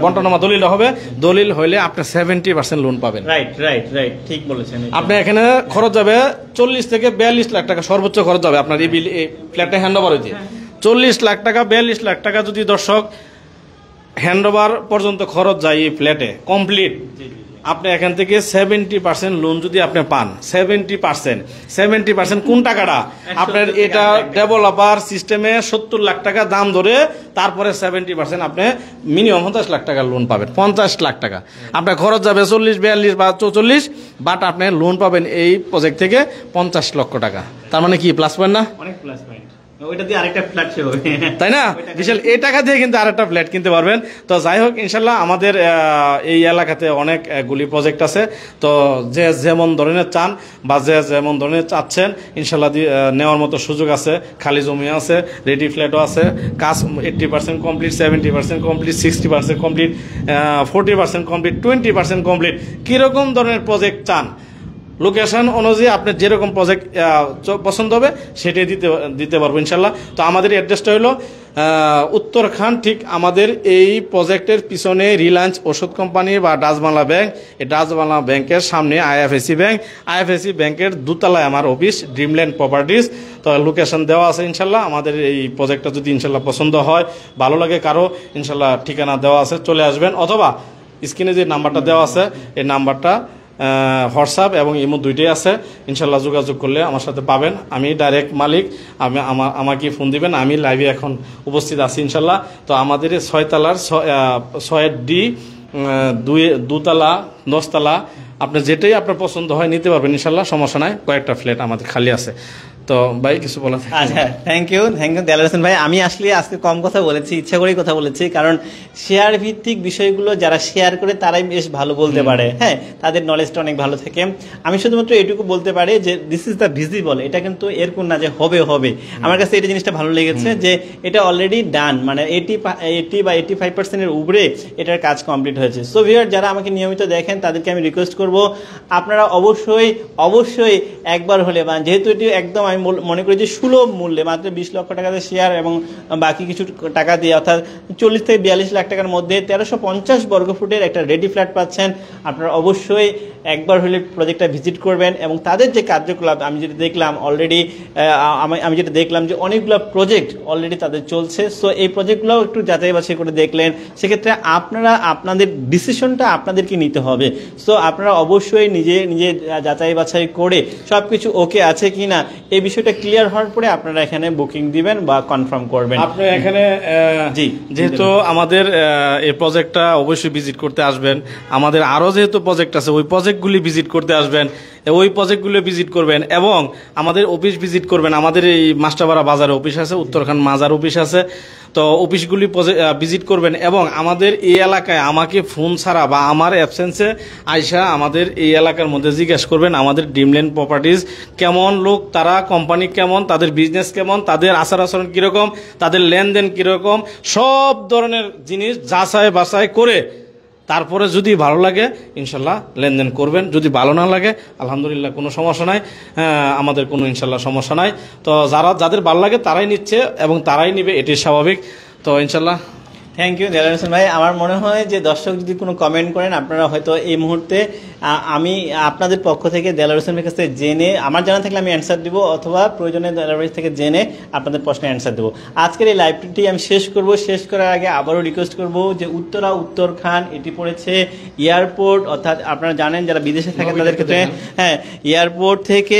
[SPEAKER 2] বন্টননামা দলিল হবে, দলিল হইলে আপনি 70% লোন পাবেন।
[SPEAKER 1] রাইট রাইট রাইট, ঠিক বলেছেন।
[SPEAKER 2] আপনি এখানে খরচ যাবে 40 থেকে 42 লাখ টাকা সর্বোচ্চ খরচ যাবে আপনার এই ফ্ল্যাটটা হ্যান্ড ওভার হইতে। 40 লাখ টাকা 42 লাখ টাকা যদি দর্শক হ্যান্ড ওভার পর্যন্ত খরচ যায় এই ফ্ল্যাটে কমপ্লিট, আপনি এখান থেকে 70% লোন যদি আপনি পান, 70% কোন টাকাটা আপনার, এটা ডেভেলপার সিস্টেমে 70 লাখ টাকা দাম ধরে, তারপরে 70% আপনি মিনিমাম 50 লাখ টাকা লোন পাবেন। 50 লাখ টাকা আপনার খরচ যাবে 40, 42 বা 44, বাট আপনি লোন পাবেন এই প্রজেক্ট থেকে 50 লক্ষ টাকা। তার মানে কি প্লাস পয়েন্ট না? অনেক প্লাস পয়েন্ট, তাই না? বিশাল, এই টাকা দিয়ে কিন্তু আরেকটা ফ্ল্যাট কিনতে পারবেন। তো যাই হোক, ইনশাল্লাহ আমাদের এই এলাকাতে অনেকগুলি প্রজেক্ট আছে। তো যে যেমন ধরনের চান বা যে যেমন ধরনের চাচ্ছেন, ইনশাল্লাহ নেওয়ার মতো সুযোগ আছে। খালি জমি আছে, রেডি ফ্ল্যাটও আছে, কাজ 80% complete, 70% complete, 60% complete, 40% complete, 20% complete. কিরকম ধরনের প্রজেক্ট চান, লোকেশন অনুযায়ী আপনার যেরকম প্রজেক্ট পছন্দ হবে সেটাই দিতে পারবো ইনশাল্লাহ। তো আমাদের অ্যাড্রেসটা হলো উত্তরখান, ঠিক আমাদের এই প্রজেক্টের পিছনে রিলায়েন্স ওষুধ কোম্পানি বা ডাচ বাংলা ব্যাংক, এই ডাচ বাংলা ব্যাংকের সামনে আইএফএসি ব্যাংক, আইএফএসি ব্যাংকের দোতলায় আমার অফিস, ড্রিমল্যান্ড প্রপার্টিজ। তো লোকেশন দেওয়া আছে ইনশাল্লাহ। আমাদের এই প্রজেক্টটা যদি ইনশাল্লাহ পছন্দ হয়, ভালো লাগে কারো, ইনশাল্লাহ ঠিকানা দেওয়া আছে, চলে আসবেন। অথবা স্ক্রিনে যে নাম্বারটা দেওয়া আছে এই নাম্বারটা হোয়াটসঅ্যাপ এবং ইমো দুইটাই আছে, ইনশাল্লাহ যোগাযোগ করলে আমার সাথে পাবেন। আমি ডাইরেক্ট মালিক, আমাকে ফোন দিবেন, আমি লাইভে এখন উপস্থিত আছি ইনশাল্লাহ। তো আমাদের 6 তলার 6D 2 তলা 10 তলা আপনি যেটাই আপনার পছন্দ হয় নিতে পারবেন ইনশাল্লাহ, সমস্যা নাই। কয়েকটা ফ্ল্যাট আমাদের খালি আছে। তো ভাই কিছু বলা থাকে?
[SPEAKER 1] আচ্ছা, থ্যাংক ইউ দেলার হোসেন ভাই। আমি আসলে আজকে কম কথা বলেছি, ইচ্ছা করেই কথা বলেছি, কারণ শেয়ার ভিত্তিক বিষয়গুলো যারা শেয়ার করে তারাই বেশ ভালো বলতে পারে। হ্যাঁ, তাদের নলেজটা অনেক ভালো থাকে। আমি শুধুমাত্র এটুকু বলতে পারি যে দিস ইজ দ্য ভিজিবল, এটা কিন্তু এরকম না যে হবে। আমার কাছে এটা জিনিসটা ভালো লেগেছে যে এটা অলরেডি ডান, মানে 80 বা 85% উপরে এটার কাজ কমপ্লিট হয়েছে। সো ভিউয়ার যারা আমাকে নিয়মিত দেখেন তাদেরকে আমি রিকোয়েস্ট করব, আপনারা অবশ্যই একবার হলে, মানে যেহেতু এটি একদম আমি মনে করি যে সুলভ মূল্যে মাত্র 20 লক্ষ টাকাতে শেয়ার এবং বাকি কিছু টাকা দিয়ে, অর্থাৎ 40 থেকে 42 লাখ টাকার মধ্যে 1350 বর্গফুটের একটা রেডি ফ্ল্যাট পাচ্ছেন। আপনারা অবশ্যই একবার হলে প্রজেক্টটা ভিজিট করবেন। এবং তাদের যে কার্যকলাপ আমি যেটা দেখলাম অলরেডি, আমি যেটা দেখলাম যে অনেকগুলো প্রজেক্ট অলরেডি তাদের চলছে। সো এই প্রজেক্টগুলো একটু যাচাই বাছাই করে দেখলেন, সেক্ষেত্রে আপনাদের ডিসিশনটা আপনাদেরকে নিতে হবে। সো আপনারা অবশ্যই নিজে যাচাই বাছাই করে সবকিছু ওকে আছে কিনা এই বিষয়টা ক্লিয়ার হওয়ার পরে আপনারা এখানে বুকিং দিবেন বা কনফার্ম করবেন।
[SPEAKER 2] আপনি এখানে জি, যেহেতু আমাদের এই প্রজেক্টটা অবশ্যই ভিজিট করতে আসবেন। আমাদের আরো যেহেতু প্রজেক্ট আছে, ওই প্রজেক্টগুলি ভিজিট করতে আসবেন, ওই প্রজেক্টগুলো ভিজিট করবেন এবং আমাদের অফিস ভিজিট করবেন। আমাদের এই মাস্টারপাড়া বাজারে অফিস আছে, উত্তরখান মাজার অফিস আছে, তো অফিসগুলি ভিজিট করবেন। এবং আমাদের এই এলাকায় আমাকে ফোন ছাড়া বা আমার অ্যাবসেন্সে আইসা আমাদের এই এলাকার মধ্যে জিজ্ঞাসা করবেন আমাদের ড্রিমল্যান্ড প্রপার্টিজ কেমন লোক, তারা কোম্পানি কেমন, তাদের বিজনেস কেমন, তাদের আচার আচরণ কীরকম, তাদের লেনদেন কীরকম, সব ধরনের জিনিস যাচাই বাছাই করে তারপরে যদি ভালো লাগে ইনশাল্লাহ লেনদেন করবেন। যদি ভালো না লাগে আলহামদুলিল্লাহ কোনো সমস্যা নাই, আমাদের কোনো ইনশাল্লাহ সমস্যা নাই। তো যাদের ভালো লাগে তারাই নিচ্ছে এবং তারাই নিবে, এটি স্বাভাবিক। তো ইনশাল্লাহ
[SPEAKER 1] থ্যাংক ইউ দেলার হোসেন ভাই। আমার মনে হয় যে দর্শক যদি কোনো কমেন্ট করেন, আপনারা হয়তো এই মুহূর্তে আমি আপনাদের পক্ষ থেকে দেলার হোসেনের কাছে জেনে, আমার জানা থাকলে আমি অ্যান্সার দিব, অথবা প্রয়োজনে দেলার ভাই থেকে জেনে আপনাদের প্রশ্নের অ্যান্সার দেবো। আজকের এই লাইভটি আমি শেষ করার আগে আবারও রিকোয়েস্ট করব যে উত্তরখান এটি পড়েছে এয়ারপোর্ট, অর্থাৎ আপনারা জানেন যারা বিদেশে থাকেন তাদের ক্ষেত্রে, হ্যাঁ, এয়ারপোর্ট থেকে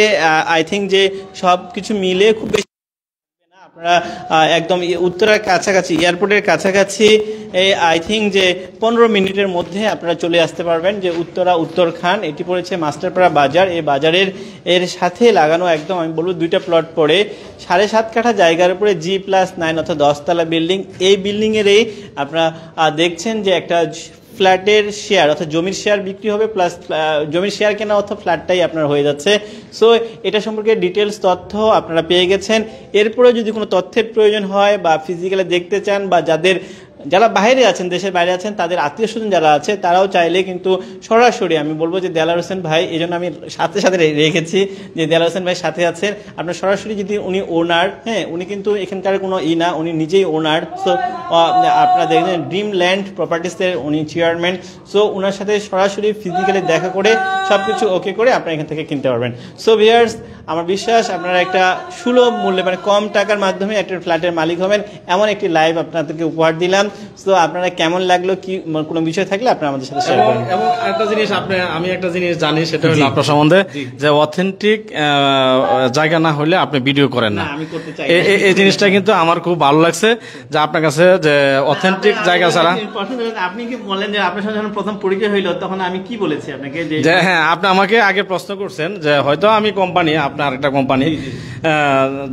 [SPEAKER 1] আই থিঙ্ক যে সব কিছু মিলে খুব বেশি আপনারা একদম উত্তরার কাছাকাছি, এয়ারপোর্টের কাছাকাছি, আই থিঙ্ক যে 15 মিনিটের মধ্যে আপনারা চলে আসতে পারবেন। যে উত্তরখান এটি পড়েছে মাস্টারপাড়া বাজার। এই বাজারের সাথে লাগানো একদম আমি বলবো 2টা প্লট পড়ে 7.5 কাঠা জায়গার উপরে G+9 অর্থাৎ 10 তলা বিল্ডিং। এই বিল্ডিংয়েরই আপনারা দেখছেন যে একটা ফ্ল্যাটের শেয়ার অর্থাৎ জমির শেয়ার বিক্রি হবে, প্লাস জমির শেয়ার কেনা অর্থাৎ ফ্ল্যাটটাই আপনার হয়ে যাচ্ছে। সো এটা সম্পর্কে ডিটেলস তথ্য আপনারা পেয়ে গেছেন। এরপরে যদি কোনো তথ্যের প্রয়োজন হয় বা ফিজিক্যালি দেখতে চান, বা যারা বাইরে আছেন, দেশের বাইরে আছেন, তাদের আত্মীয় স্বজন যারা আছে তারাও চাইলে কিন্তু সরাসরি আমি বলবো যে দেলার হোসেন ভাই, এই জন্য আমি সাথে রেখেছি যে দেলার হোসেন ভাই সাথে আছেন। আপনার সরাসরি যদি উনি ওনার, হ্যাঁ, উনি কিন্তু এখানকার কোনো না, উনি নিজেই ওনার। সো আপনারা দেখবেন ড্রিমল্যান্ড প্রপার্টিসের উনি চেয়ারম্যান। সো ওনার সাথে সরাসরি ফিজিক্যালি দেখা করে সবকিছু ওকে করে আপনারা এখান থেকে কিনতে পারবেন। সো ভিউয়ার্স, আমার বিশ্বাস আপনারা একটা সুলভ মূল্যে, মানে কম টাকার মাধ্যমে একটা ফ্ল্যাটের মালিক হবেন, এমন একটি লাইভ আপনাদেরকে উপহার দিলাম। তো আপনারা কেমন লাগলো, কি কোনো বিষয় থাকলে আপনারা আমাদের সাথে শেয়ার করুন।
[SPEAKER 2] এবং একটা জিনিস আমি একটা জিনিস জানি, সেটা হলো আপনার সম্বন্ধে যে অথেন্টিক জায়গা না হলে আপনি ভিডিও করেন না।
[SPEAKER 1] আমি করতে চাই
[SPEAKER 2] এই জিনিসটা কিন্তু আমার খুব ভালো লাগছে যে আপনার কাছে যে অথেন্টিক জায়গা ছাড়া।
[SPEAKER 1] আপনি কি বলেন যে আপনার সাথে যখন প্রথম পরিচয় হইলো তখন আমি কি বলেছি আপনাকে
[SPEAKER 2] যে হ্যাঁ, আপনি আমাকে আগে প্রশ্ন করছেন যে হয়তো আমি কোম্পানি, আপনার একটা কোম্পানি,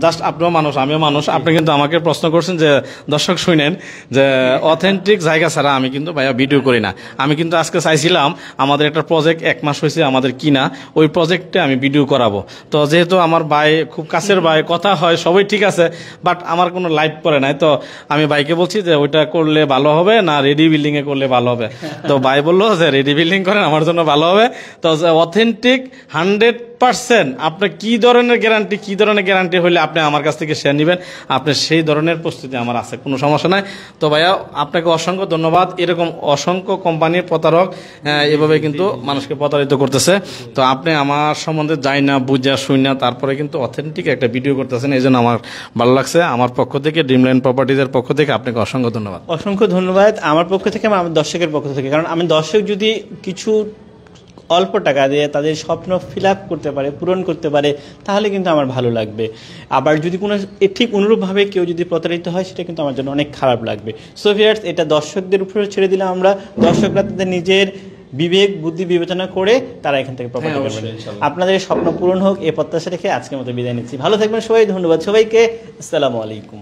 [SPEAKER 2] জাস্ট আপনিও মানুষ আমিও মানুষ। আপনি কিন্তু আমাকে প্রশ্ন করছেন যে দর্শক শুনেন যে অথেন্টিক জায়গা ছাড়া আমি কিন্তু ভাইয়া ভিডিও করি না। আমি কিন্তু আজকে চাইছিলাম আমাদের একটা প্রজেক্ট 1 মাস হয়েছে আমাদের কিনা, ওই প্রজেক্টে আমি ভিডিও করাবো। তো যেহেতু আমার ভাই খুব কাছের ভাই, কথা হয় সবই ঠিক আছে, বাট আমার কোনো লাইভ করে নাই। তো আমি ভাইকে বলছি যে ওইটা করলে ভালো হবে না রেডি বিল্ডিং এ করলে ভালো হবে। তো ভাই বললো যে রেডি বিল্ডিং করেন, আমার জন্য ভালো হবে। তো অথেন্টিক 100 100% আপনি কি ধরনের গ্যারান্টি হলে আপনি আমার কাছ থেকে শেয়ার নেবেন, আপনি সেই ধরনের প্রস্তুতি আমার আছে, কোনো সমস্যা নাই। তো ভাইয়া আপনাকে অসংখ্য ধন্যবাদ। এরকম অসংখ্য কোম্পানির প্রতারক এভাবে কিন্তু মানুষকে প্রতারিত করতেছে। তো আপনি আমার সম্বন্ধে যাই না বুঝা শুই না, তারপরে কিন্তু অথেন্টিক একটা ভিডিও করতেছেন, এই জন্য আমার ভালো লাগছে। আমার পক্ষ থেকে, ড্রিমল্যান্ড প্রপার্টিজের পক্ষ থেকে আপনাকে অসংখ্য ধন্যবাদ।
[SPEAKER 1] অসংখ্য ধন্যবাদ আমার পক্ষ থেকে, আমার দর্শকের পক্ষ থেকে। কারণ আমি দর্শক যদি কিছু অল্প টাকা দিয়ে তাদের স্বপ্ন ফিল আপ করতে পারে, পূরণ করতে পারে, তাহলে কিন্তু আমার ভালো লাগবে। আবার যদি কোনো ঠিক অনুরূপভাবে কেউ যদি প্রতারিত হয়, সেটা কিন্তু আমার জন্য অনেক খারাপ লাগবে। সো ভিউয়ার্স, এটা দর্শকদের উপরে ছেড়ে দিলাম আমরা। দর্শকরা তাদের নিজের বিবেক বুদ্ধি বিবেচনা করে তারা এখান থেকে প্রপার্টি করবেন। আপনাদের স্বপ্ন পূরণ হোক এই প্রত্যাশা রেখে আজকের মতো বিদায় নিচ্ছি। ভালো থাকবেন সবাই, ধন্যবাদ সবাইকে, আসসালামু আলাইকুম।